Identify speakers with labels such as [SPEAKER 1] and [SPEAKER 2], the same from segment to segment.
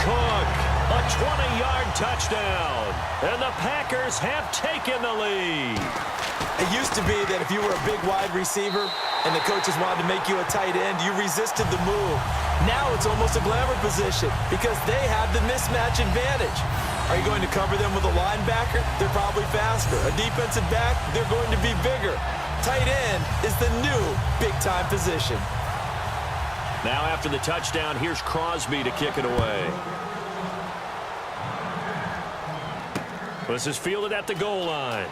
[SPEAKER 1] Cook, a 20-yard touchdown, and the Packers have taken the lead.
[SPEAKER 2] It used to be that if you were a big wide receiver and the coaches wanted to make you a tight end, you resisted the move. Now it's almost a glamour position because they have the mismatch advantage. Are you going to cover them with a linebacker? They're probably faster. A defensive back? They're going to be bigger. Tight end is the new big-time position.
[SPEAKER 1] Now after the touchdown, here's Crosby to kick it away. This is fielded at the goal line.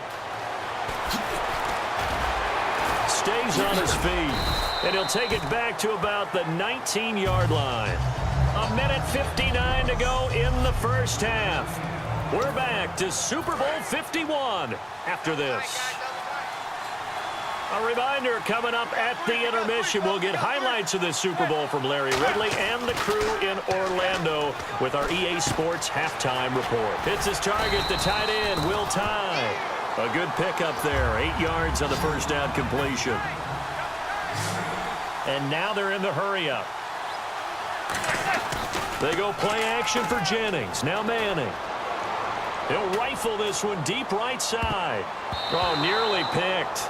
[SPEAKER 1] Stays on his feet, and he'll take it back to about the 19-yard line. A minute 59 to go in the first half. We're back to Super Bowl 51 after this. A reminder, coming up at the intermission, we'll get highlights of this Super Bowl from Larry Ridley and the crew in Orlando with our EA Sports halftime report. Hits his target, the tight end, Will Tye. A good pickup there, 8 yards on the first down completion. And now they're in the hurry-up. They go play action for Jennings. Now Manning. He'll rifle this one deep right side. Oh, nearly picked.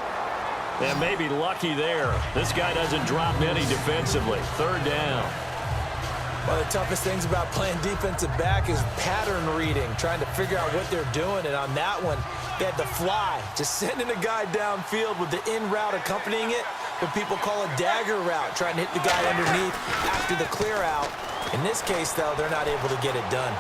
[SPEAKER 1] And maybe lucky there. This guy doesn't drop many defensively. Third down.
[SPEAKER 2] One of the toughest things about playing defensive back is pattern reading, trying to figure out what they're doing. And on that one, they had the fly, just sending a guy downfield with the in route accompanying it, what people call a dagger route, trying to hit the guy underneath after the clear out. In this case, though, they're not able to get it done.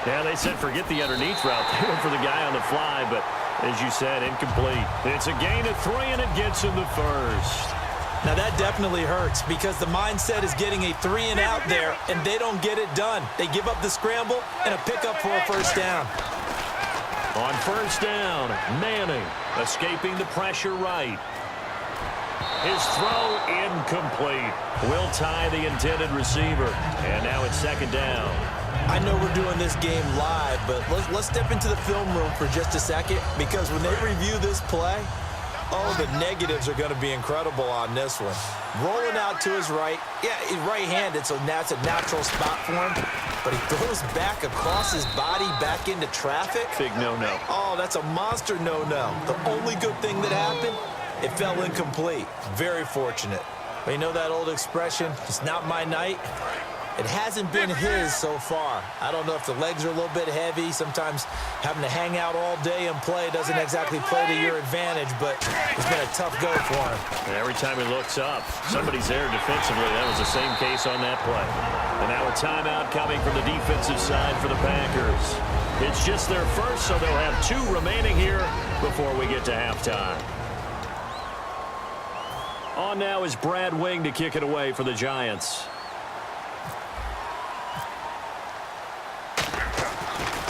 [SPEAKER 1] Yeah, they said forget the underneath route. They went for the guy on the fly, but as you said, incomplete. It's a gain of 3, and it gets in the first.
[SPEAKER 2] Now that definitely hurts because the mindset is getting a 3 and out there, and they don't get it done. They give up the scramble and a pickup for a first down.
[SPEAKER 1] On first down, Manning escaping the pressure right. His throw incomplete. Will Tye the intended receiver. And now it's second down.
[SPEAKER 2] I know we're doing this game live, but let's step into the film room for just a second because when they review this play, oh, the negatives are going to be incredible on this one. Rolling out to his right. Yeah, he's right-handed, so that's a natural spot for him. But he throws back across his body back into traffic.
[SPEAKER 1] Big no-no.
[SPEAKER 2] Oh, that's a monster no-no. The only good thing that happened, it fell incomplete. Very fortunate. But you know that old expression, it's not my night? It hasn't been his so far. I don't know if the legs are a little bit heavy. Sometimes having to hang out all day and play doesn't exactly play to your advantage, but it's been a tough go for him.
[SPEAKER 1] And every time he looks up, somebody's there defensively. That was the same case on that play. And now a timeout coming from the defensive side for the Packers. It's just their first, so they'll have 2 remaining here before we get to halftime. On now is Brad Wing to kick it away for the Giants.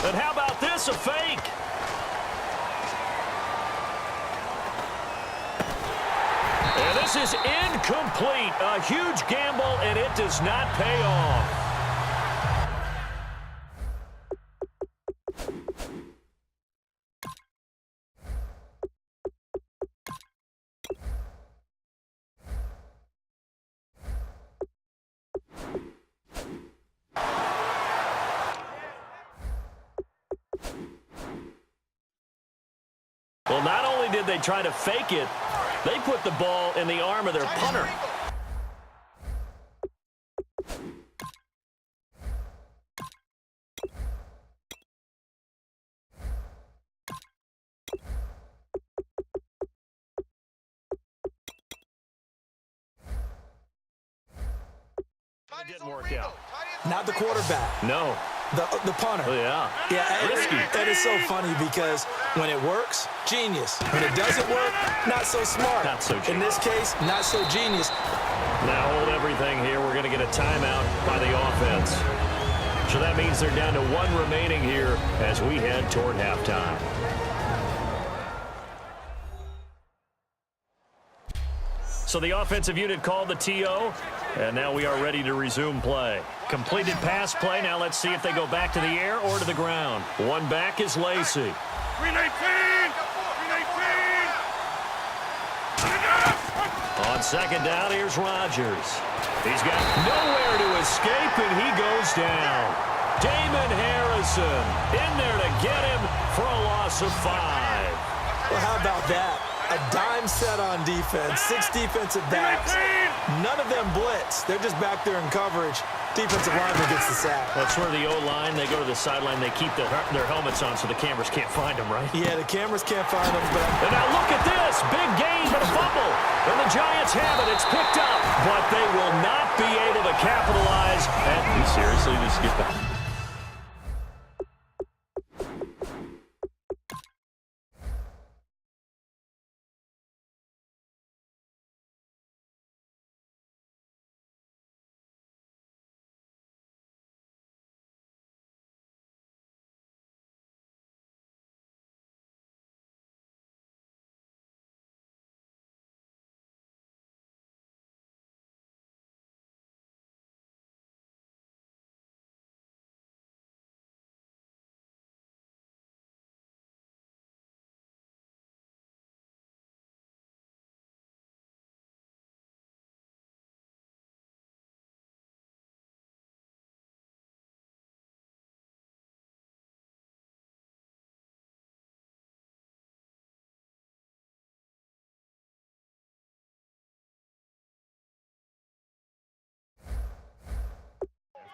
[SPEAKER 1] And how about this, a fake? And this is incomplete. A huge gamble, and it does not pay off. Well, not only did they try to fake it, they put the ball in the arm of their punter. It didn't work out.
[SPEAKER 2] Not the quarterback.
[SPEAKER 1] No.
[SPEAKER 2] The punter.
[SPEAKER 1] Oh, yeah.
[SPEAKER 2] Yeah,
[SPEAKER 1] Risky.
[SPEAKER 2] that is so funny because when it works, genius. When it doesn't work, not so smart.
[SPEAKER 1] Not so genius.
[SPEAKER 2] In this case, not so genius.
[SPEAKER 1] Now hold everything here. We're going to get a timeout by the offense. So that means they're down to 1 remaining here as we head toward halftime. So the offensive unit called the TO, and now we are ready to resume play. Completed pass play. Now let's see if they go back to the air or to the ground. One back is Lacy. 319! On second down, here's Rodgers. He's got nowhere to escape, and he goes down. Damon Harrison in there to get him for a loss of 5.
[SPEAKER 2] Well, how about that? A dime set on defense, 6 defensive backs. None of them blitz. They're just back there in coverage. Defensive lineman gets the sack.
[SPEAKER 1] That's where the O-line, they go to the sideline, they keep their helmets on so the cameras can't find them, right?
[SPEAKER 2] Yeah, the cameras can't find them. But
[SPEAKER 1] and now look at this. Big gain, but a fumble. And the Giants have it. It's picked up. But they will not be able to capitalize. And seriously, just get back.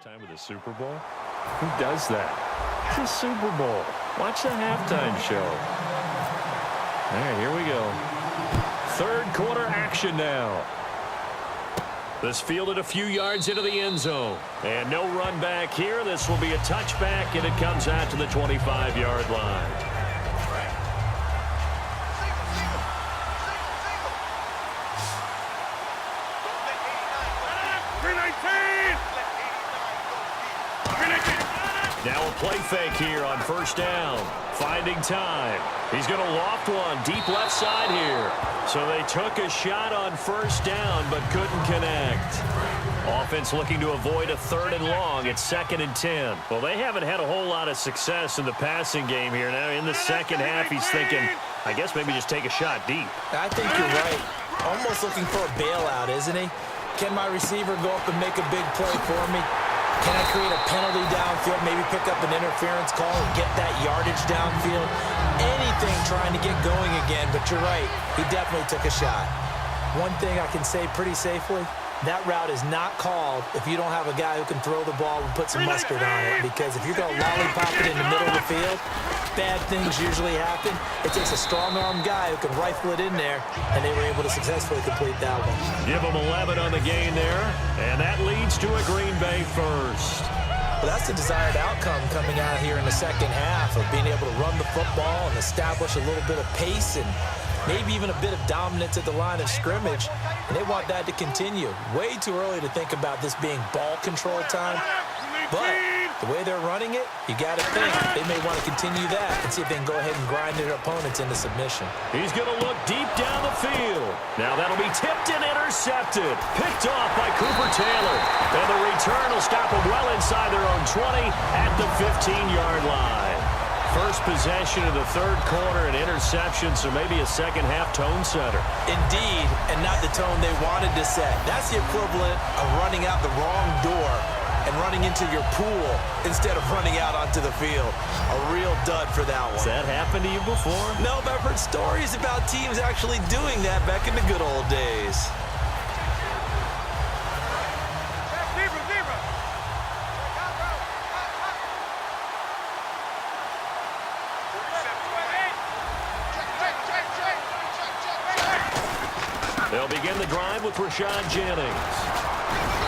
[SPEAKER 1] Time of the Super Bowl? Who does that? It's a Super Bowl. Watch the halftime show. All right, here we go. Third quarter action now. This fielded a few yards into the end zone. And no run back here. This will be a touchback, and it comes out to the 25-yard line. Now a play fake here on first down. Finding time. He's going to loft one deep left side here. So they took a shot on first down but couldn't connect. Offense looking to avoid a 3rd and long. It's 2nd and 10. Well, they haven't had a whole lot of success in the passing game here. Now in the second half, he's thinking, I guess maybe just take a shot deep.
[SPEAKER 2] I think you're right. Almost looking for a bailout, isn't he? Can my receiver go up and make a big play for me? Can I create a penalty downfield, maybe pick up an interference call and get that yardage downfield? Anything trying to get going again, but you're right. He definitely took a shot. One thing I can say pretty safely, that route is not called if you don't have a guy who can throw the ball and put some mustard on it. Because if you're going to lollipop it in the middle of the field, bad things usually happen. It takes a strong-arm guy who can rifle it in there, and they were able to successfully complete that one.
[SPEAKER 1] Give them 11 on the gain there, and that leads to a Green Bay first.
[SPEAKER 2] Well, that's the desired outcome coming out here in the second half of being able to run the football and establish a little bit of pace and maybe even a bit of dominance at the line of scrimmage, and they want that to continue. Way too early to think about this being ball control time, but the way they're running it, you got to think they may want to continue that and see if they can go ahead and grind their opponents into submission.
[SPEAKER 1] He's going to look deep down the field. Now that'll be tipped and intercepted. Picked off by Cooper Taylor. And the return will stop them well inside their own 20 at the 15-yard line. First possession of the third quarter, an interception, so maybe a second-half tone setter.
[SPEAKER 2] Indeed, and not the tone they wanted to set. That's the equivalent of running out the wrong door and running into your pool instead of running out onto the field. A real dud for that one.
[SPEAKER 1] Has that happened to you before?
[SPEAKER 2] No, but I've heard stories about teams actually doing that back in the good old days.
[SPEAKER 1] They'll begin the drive with Rashad Jennings.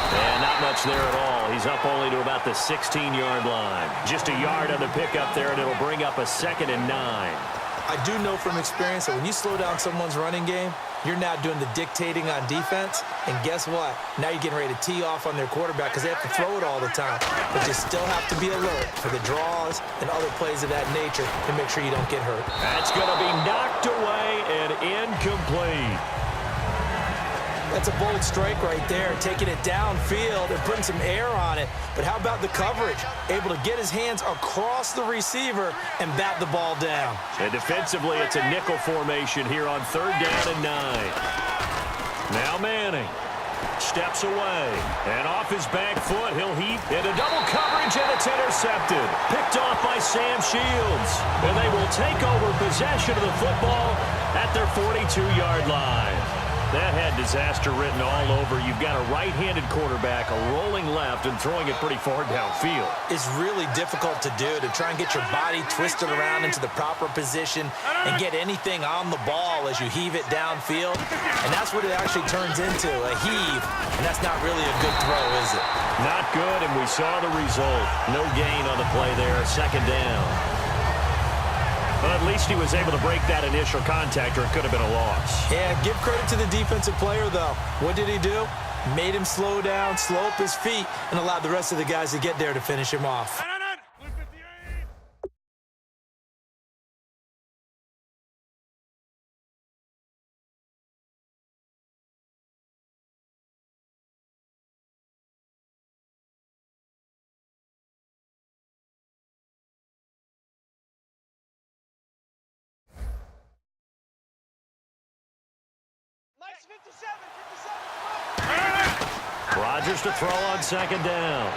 [SPEAKER 1] And not much there at all. He's up only to about the 16-yard line. Just a yard on the pickup there, and it'll bring up a 2nd and 9.
[SPEAKER 2] I do know from experience that when you slow down someone's running game, you're now doing the dictating on defense. And guess what? Now you're getting ready to tee off on their quarterback because they have to throw it all the time. But you still have to be alert for the draws and other plays of that nature to make sure you don't get hurt.
[SPEAKER 1] That's going to be knocked away and incomplete.
[SPEAKER 2] That's a bold strike right there, taking it downfield and putting some air on it. But how about the coverage? Able to get his hands across the receiver and bat the ball down.
[SPEAKER 1] And defensively, it's a nickel formation here on 3rd down and 9. Now Manning steps away. And off his back foot, he'll heap into double coverage, and it's It's intercepted. Picked off by Sam Shields. And they will take over possession of the football at their 42-yard line. That had disaster written all over. You've got a right-handed quarterback, a rolling left, and throwing it pretty far downfield.
[SPEAKER 2] It's really difficult to do, to try and get your body twisted around into the proper position and get anything on the ball as you heave it downfield. And that's what it actually turns into, a heave. And that's not really a good throw, is it?
[SPEAKER 1] Not good, and we saw the result. No gain on the play there, second down. But at least he was able to break that initial contact, or it could have been a loss.
[SPEAKER 2] Yeah, give credit to the defensive player, though. What did he do? Made him slow down, slow up his feet, and allowed the rest of the guys to get there to finish him off.
[SPEAKER 1] Rodgers to throw on second down.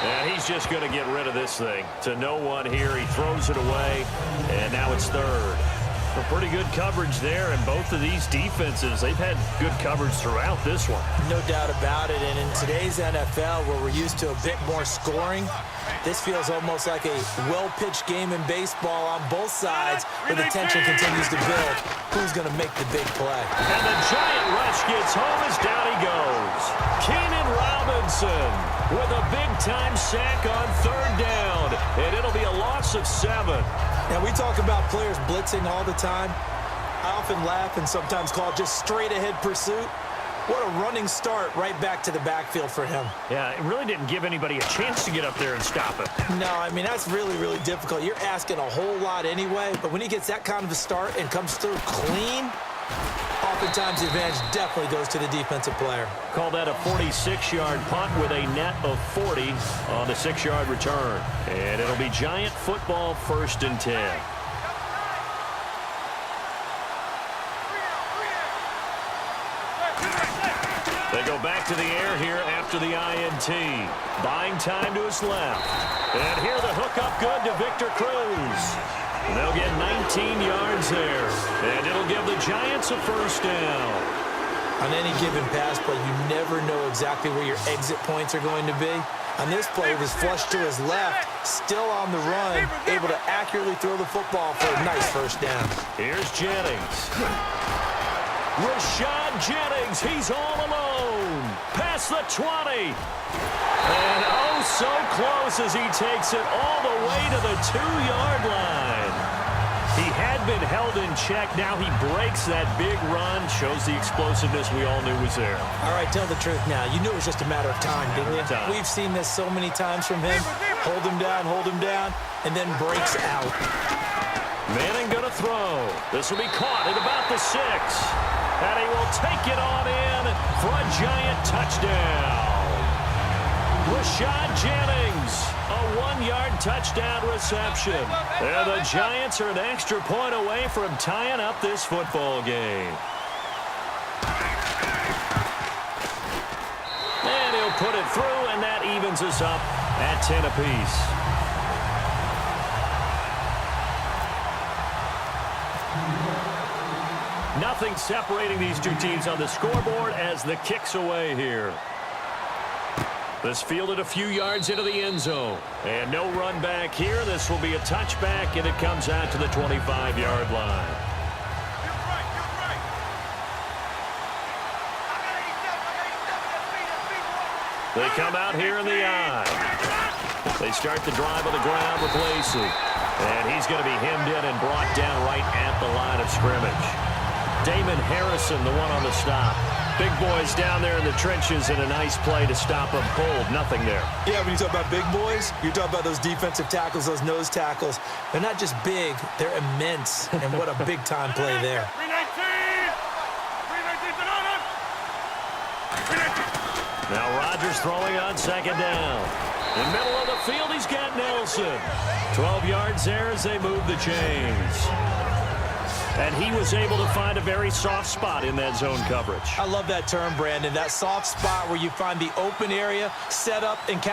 [SPEAKER 1] And he's just going to get rid of this thing. To no one here. He throws it away, and now it's third. A pretty good coverage there, and both of these defenses, they've had good coverage throughout this one.
[SPEAKER 2] No doubt about it, and in today's NFL, where we're used to a bit more scoring, this feels almost like a well-pitched game in baseball on both sides, where the tension continues to build. Who's going to make the big play?
[SPEAKER 1] And the giant rush gets home as down he goes. Keenan Robinson with a big-time sack on third down, and it'll be a loss of 7.
[SPEAKER 2] Now, we talk about players blitzing all the time. I often laugh and sometimes call it just straight-ahead pursuit. What a running start right back to the backfield for him.
[SPEAKER 1] Yeah, it really didn't give anybody a chance to get up there and stop it.
[SPEAKER 2] No, I mean, that's really, really difficult. You're asking a whole lot anyway, but when he gets that kind of a start and comes through clean, oftentimes the advantage definitely goes to the defensive player.
[SPEAKER 1] Call that a 46-yard punt with a net of 40 on the 6-yard return. And it'll be Giant football, 1st and 10. They go back to the air here after the INT. Buying time to his left. And here the hookup good to Victor Cruz. And they'll get 19 yards there. And it'll give the Giants a 1st down.
[SPEAKER 2] On any given pass play, you never know exactly where your exit points are going to be. On this play, it was flushed to his left, still on the run, able to accurately throw the football for a nice 1st down.
[SPEAKER 1] Here's Jennings. Rashad Jennings, he's all alone. Past the 20. And oh, so close as he takes it all the way to the 2-yard line. He had been held in check. Now he breaks that big run. Shows the explosiveness we all knew was there.
[SPEAKER 2] All right, tell the truth now. You knew it was just a matter of time, didn't you? We've seen this so many times from him. Hold him down, and then breaks out.
[SPEAKER 1] Manning going to throw. This will be caught at about the 6. And he will take it on in for a Giant touchdown. Rashad Jennings, a 1-yard touchdown reception. And the Giants are an extra point away from tying up this football game. And he'll put it through, and that evens us up at 10 apiece. Nothing separating these two teams on the scoreboard as the kick's away here. This fielded a few yards into the end zone. And no run back here. This will be a touchback, and it comes out to the 25-yard line. They come out here in the I. They start the drive on the ground with Lacey. And he's going to be hemmed in and brought down right at the line of scrimmage. Damon Harrison, the one on the stop. Big boys down there in the trenches, and a nice play to stop them cold. Nothing there.
[SPEAKER 2] Yeah, when you talk about big boys, you're talking about those defensive tackles, those nose tackles. They're not just big, they're immense. And what a big-time play there.
[SPEAKER 1] Now Rodgers throwing on second down. In the middle of the field, he's got Nelson. 12 yards there as they move the chains. And he was able to find a very soft spot in that zone coverage.
[SPEAKER 2] I love that term, Brandon. That soft spot where you find the open area, set up, and catch.